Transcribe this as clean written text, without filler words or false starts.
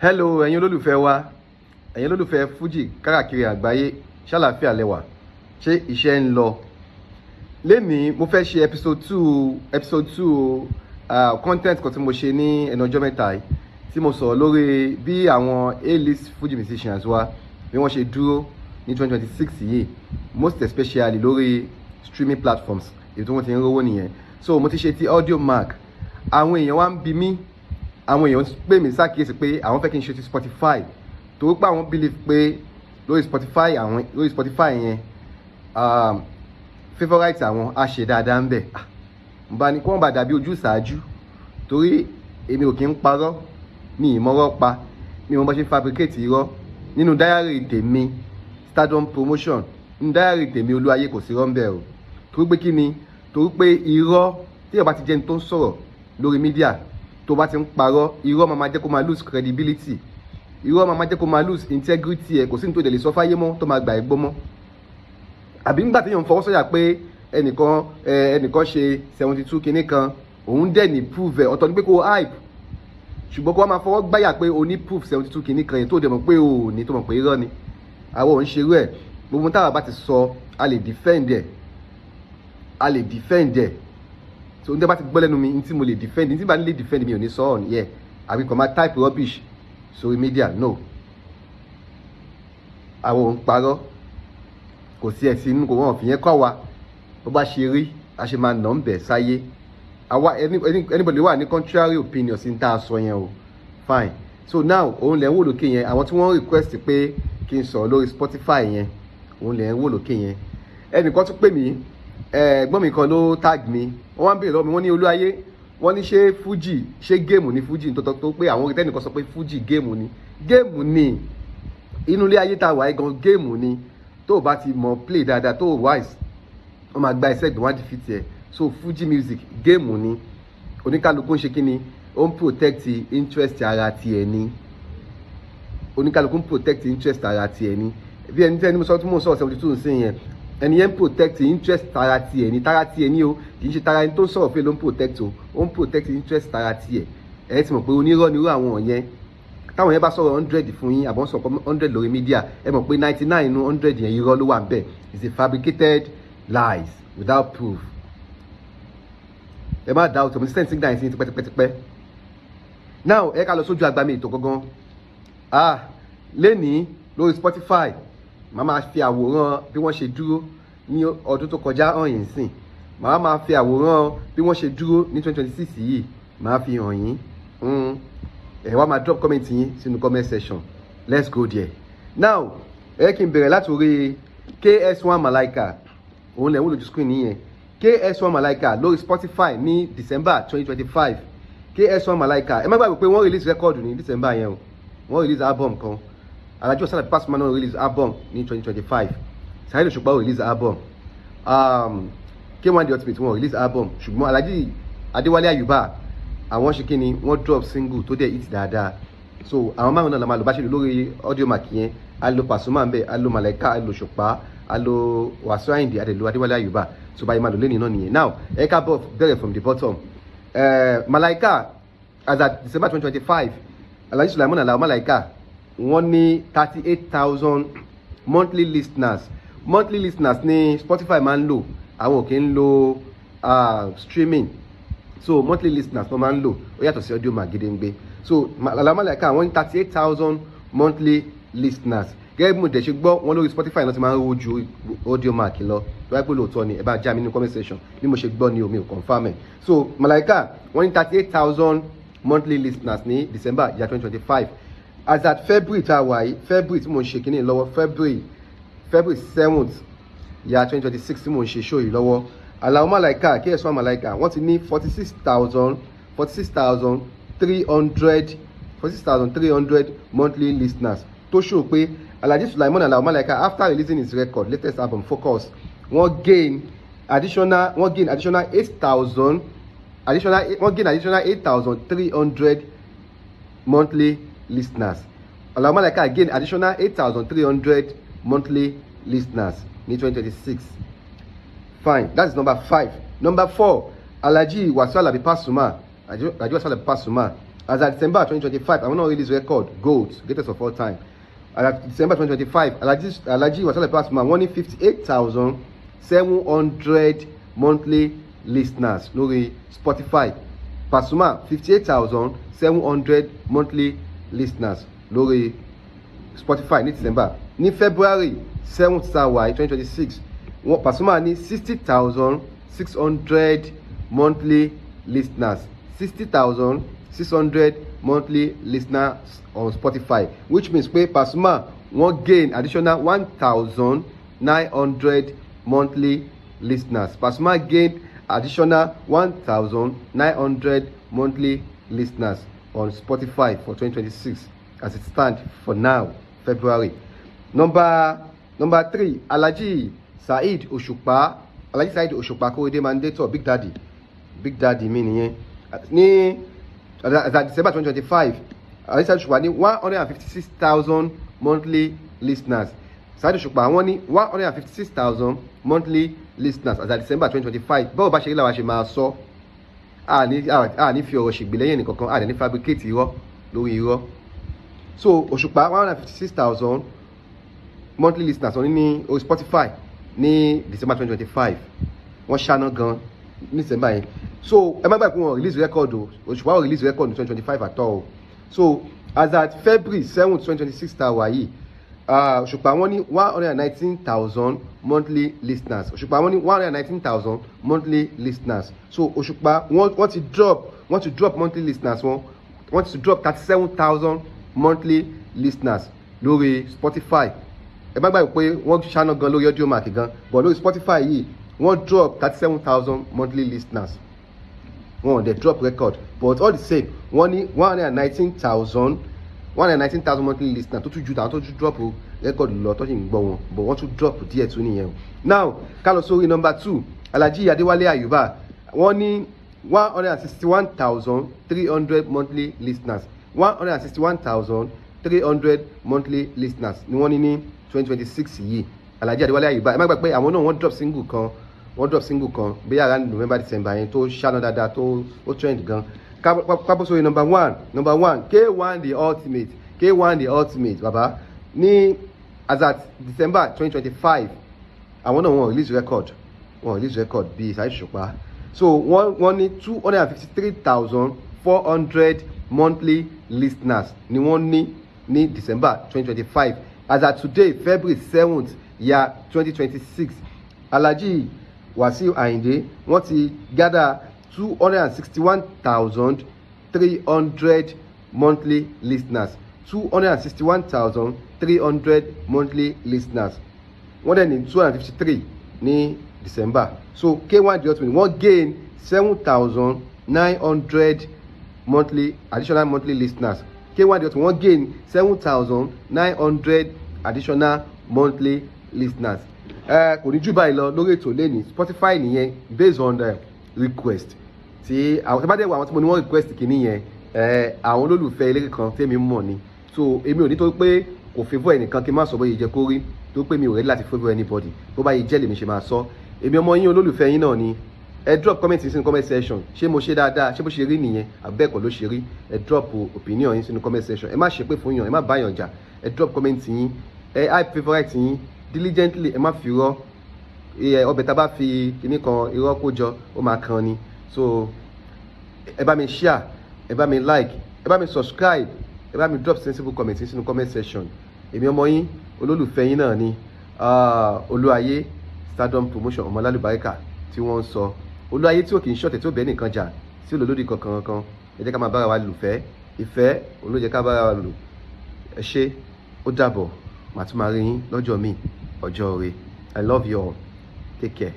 Hello, ẹ̀yin olólùfẹ́ wa, ẹ̀yin olólùfẹ́ Fuji káàkiri àgbáyé, ṣàlàáfíà lẹ́wà, ṣé iṣẹ́ ń lọ? Lénìí mo fẹ́ ṣe episode 2 content kan tí mo ṣe ní ẹnu ọjọ́ mẹ́ta yìí, tí mo sọ̀rọ̀ lórí bí àwọn A-list Fuji musicians wa bí wọ́n ṣe dúró ní 2026 yìí, most especially lórí streaming platforms èyí tí wọ́n ti ń rówó nìyẹn. So mo ti ṣe ti audio mark, àwọn èèyàn wa ń bi mí, àwọn èèyàn pè mí ṣàkíyèsí pé àwọn fẹ́ kí n ṣe ti Spotify torí pé àwọn believe pé lórí Spotify yẹn favourite àwọn á ṣe dáadáa ń bẹ̀. Mo bá ní kí wọ́n bá dàbí ojú ṣáájú torí èmi ò kí ń parọ́, mi ì mọ́rọ́ pa, mi ò mọ́ bá ṣe fabricate irọ́. Nínú diary tèmi Stardom Promotion, nínú diary tèmi Olúayé kò sí irọ́ ń bẹ̀ o. Torí pé kí ni? Torí pé irọ́ tí èèyàn bá ti jẹ́ ní tó ń sọ̀rọ̀ lórí mídíà, tó bá ti ń parọ́, irọ́ máa jẹ́ kó máa lose credibility, irọ́ máa jẹ́ kó máa lose integrity ẹ̀, kò sí ní tó lè sọ fáyé mọ́ tó máa gbà ẹ́ gbọ́ mọ́. Àbí nígbà tí èèyàn ń fọwọ́ sọ̀yà pé ẹnìkan ṣe 72 kinní kan, òun dẹ̀ ní proof ẹ̀, ọ̀tọ̀ ni pé kó hype, ṣùgbọ́n kó wá máa fọwọ́ gbáyà pé o ní proof 72 kinní kan yẹn tó dẹ̀ mọ̀ pé o ní, tó mọ̀ pé irọ́ ni. Àwọn ò ń ṣerú ẹ̀, gbogbo táwa bá ti sọ a lè defend ẹ̀, so n tẹ́ bá ti gbọ́ lẹ́nu mi n tí mo lè defend, n tí bá ní lè defend mi ò ní sọ ọ̀ nìyẹn, àbí kò máa type rubbish sórí media. No, àwọn ò ń parọ́, kò sí ẹ̀sìn inú, kò wọ́n fi yẹn kọ́ wa, bó bá ṣe rí a ṣe máa nà ń bẹ̀ sáyé. Àwa anybody wà ní contrary opinion sí n tá a sọ yẹn o, fine. So now òun lẹ̀ ń wò lókè yẹn, àwọn tí wọ́n request pé kí n sọ̀rọ̀ lórí Spotify yẹn, òun lẹ̀ ń wò lókè yẹn. Ẹnìkan tún pè mí, ẹ̀gbọ́n mi kan ló tag mi, wọ́n wá ń béèrè lọ́wọ́ mi, wọ́n ní Olúayé, wọ́n ní ṣé Fuji, ṣé géèmù ní Fuji tó pé àwọn orí tẹ́nìkan sọ pé Fuji géèmù ni, inú ilé ayé tá a wà yìí gan géèmù ni. Tó o bá ti mọ̀ play dáadáa, tó o wise, wọ́n máa gba ẹsẹ̀ gbọ́n wá defeat ẹ̀. So Fuji music géèmù ni, oníkálukú ń ṣe kí ni, ó ń protect interest ara tiẹ̀ ni, oníkálukú ń protect interest ara tiẹ̀ ni. Bí ẹni tẹ́ni mo sọ 72 sí yẹn, ẹni yẹn ń protect interest tara tiẹ̀ ni o, kì í ṣe tara ẹni tó ń sọ̀rọ̀ pé ló ń protect o, ó ń protect interest tara tiẹ̀. Ẹ ti mọ̀ pé onírọ́ ni irú àwọn yẹn, táwọn yẹn bá sọ̀rọ̀ 100 fún yín, àbọ̀ sọ̀rọ̀ 100 lórí mídíà, ẹ mọ̀ pé 99 inú 100 yẹn irọ́ ló wà níbẹ̀. It's a fabricated lies without proof. Ẹ má doubt ọmọ sísẹ́ǹtì náà sí tipẹ́tipẹ́. Now ẹ ká lọ sójú agbami ètò gangan. Lénìí lórí Spotify, màá máa fi àwòrán bí wọ́n ṣe dúró ní ọdún tó kọjá hàn yín sìn, màá máa fi àwòrán bí wọ́n ṣe dúró ní 2026 yìí, màá fi hàn yín. Ẹ wá máa drop comment yín sínú comment section. Let's go there. Now kí n bẹ̀rẹ̀ láti orí KS1 Malaika, òun lẹ̀ ń wò lójú screen nìyẹn. KS1 Malaika lórí Spotify ní December 2025. KS1 Malaika, ẹ má gbàgbé pé wọ́n release record ní December yẹn o, wọ́n release album kan. Alhaji Pasuma náà release album ní 2025. Saheed Osupa release album. K1 The Ultimate wọ́n release album. Ṣùgbọ́n Alhaji Adewale Ayuba, àwọn ṣe kíni, wọ́n drop single tó dẹ̀ hit dáadáa. So àwọn márùn náà la máa lò bá ṣe lò lórí audio mark yẹn. A lo Pasuma ń bẹ̀, a lo Malaika, a lo Osupa, a lo Saheed, a lo Adewale Ayuba. So báyìí máa lò lẹ́ni náà nìyẹn. Now ẹ ká bẹ̀rẹ̀ from the bottom. Malaika, as at December 2025, Alhaji Sulaiman Alao Malaika, wọ́n ní 38,000 monthly listeners. Monthly listeners ní Spotify máa ń lò, àwọn ò kí ń lo streaming. So monthly listeners wọ́n máa ń lò, ó yàtọ̀ sí audio mark gédéǹgbé. So Alao Malaika wọ́n ní 38,000 monthly listeners. Gẹ́gẹ́ bí mo dẹ̀ ṣe gbọ́, wọ́n lórí Spotify náà ti máa ń rówó ju audio mark lọ. Tó wáyé pé lóòótọ́ ni, ẹ bá já mi nínú comment section bí mo ṣe gbọ́ ni omi ò confirm ẹ̀. So Malaika wọ́n ní 38,000 monthly listeners ní December 2025. As at February tá a wà yìí, February tí mo ń ṣe kínní lọ́wọ́, February 7th 2026 tí mo ń ṣe show yìí lọ́wọ́, Alao Malaika, KS1 Malaika, wọ́n ti ní 46,300 monthly listeners. Tó show pé Alhaji Sulaiman Alao Malaika, after releasing his record, latest album Focus, wọ́n gain additional 8,300 monthly listeners. Alao Malaika gain additional 8,300 monthly listeners in 2026. Fine, that's number 5. Number 4, Alhaji Pasuma, As at December 2025, I will not release record gold, greatest of all time. As at December 2025, Alhaji Adewale Pasuma won 58,700 monthly listeners lórí Spotify. Pasuma 58,700 monthly listeners lórí Spotify ní December. Ní February 7th tàwa 2026, Pasuma ní 60,600 monthly listeners. 60,600 monthly listeners on Spotify, which means pé Pasuma won't gain additional 1,900 monthly listeners. Pasuma gained additional 1,900 monthly listeners on Spotify for 2026 as it stands for now, February. Number 3, Alhaji Saheed Osupa. Alhaji Saheed Osupa Korede Mandator, Big Daddy mi nìyẹn. Ní December 2025, Alhaji Saheed Osupa ní 156,000 monthly listeners. Saheed Osupa wọ́n ní 156,000 monthly listeners as at December 2025. Báwo bá ṣe rí làwọn ṣe máa sọ, a ní fi ọ̀rọ̀ ṣègbè lẹ́yìn nìkankan, a ní fabricate irọ́ lórí irọ́. So Osupa 156,000 monthly listeners ní orí Spotify ní December 2025. Wọ́n ṣáná gan ní December yẹn. So ẹ má gbàgbé pé wọ́n release record o. Osupa wọ́n release record ní 2025 at all. So as at February 7th 2026 tàwa yìí, Osupa wọ́n ní 119,000 monthly listeners. Osupa wọ́n ní 119,000 monthly listeners. So Osupa wọ́n ti drop monthly listeners wọ́n ti drop 37,000 monthly listeners lórí Spotify. Ẹ má gbàgbé pé wọ́n ṣáná gan lórí audio mark gan, but lórí Spotify yìí wọ́n drop 37,000 monthly listeners. Wọ́n dey drop record, but all the same wọ́n ní 119,000 monthly listeners tó tún ju àwọn tó tún drop record lọ tó sì ń gbọ́ wọn, but wọ́n tún drop díẹ̀ tún nìyẹn. Now ká lọ sórí number 2, Alhaji Adewale Ayuba wọ́n ní 161,300 monthly listeners. 161,300 monthly listeners ni wọ́n ní 2026 yìí. Alhaji Adewale Ayuba, ẹ má gbàgbé pé àwọn náà wọ́n drop single kan bí around November December yẹn tó ṣáná dáadáa tó trend gan. Kábọ̀ sórí number one, K1 the ultimate baba ní as at December 2025 àwọn náà wọ́n release record bíi Saheed Osupa. So wọ́n ní 253,400 monthly listeners ni wọ́n ní December 2025. As at today, February 7th year 2026, Alhaji Wasiu Ayinde wọ́n ti gather 261,300 monthly listeners. 261,300 monthly listeners. Wọ́n dẹ̀ ní 253 ní December. So K1 the ultimate wọ́n gain 7,900 additional monthly listeners. K1 the ultimate wọ́n gain 7,900 additional monthly listeners. Kò ní jù báyìí lọ lórí ètò lẹ́ni Spotify nìyẹn based on the request tí àwọn tí bá dẹ̀ wọ àwọn tí mo ní wọ́n request kìíní yẹn àwọn olólùfẹ́ eléré kan tẹ́mi mọ̀ ni. So èmi ò ní tó pé kò favour ẹnìkan kí n má sọ bóyá jẹ́ kó rí tó pé mi ò ready láti favour anybody tó bá yẹ jẹ́ lèmi ṣe máa sọ. Èmi ọmọ yín olólùfẹ́ yín náà ni. Ẹ drop comment sínú comment section, ṣé mo ṣe dáadáa, ṣé bó ṣe rí nìyẹn àbẹ́ẹ̀kọ́ ló ṣe rí. Ẹ drop opinion yín sínú comment section, ẹ má ṣe pé fún yàn, ẹ má bá yàn jà. Ẹ drop comment yín, ẹ hype favourite yín diligently, ẹ má fi irọ́ ọbẹ̀ tá a bá fi kíní kan irọ́ kó jọ ó máa kan ni. So ẹ bá mi share, ẹ bá mi like, ẹ bá mi subscribe, ẹ bá mi drop sensible comment sínú comment section. Èmi ọmọ yín olólùfẹ́ yín náà ni Olúayé Stardom Promotion ọmọ lálùbáríkà tí wọ́n ń sọ. Olúayé tí ò kì í ṣọ̀tẹ̀ tí ó bẹ́ẹ̀ nìkan jà tí ó lò lódì kankan. Ẹ jẹ́ ká máa bára wa lùfẹ́, ìfẹ́ olójẹ́ ká bára wa lò. Ẹ ṣé, ó dàbọ̀, màá tún máa rí yín lọ́jọ́ míì, ọjọ́ ire. I love you all. Take care.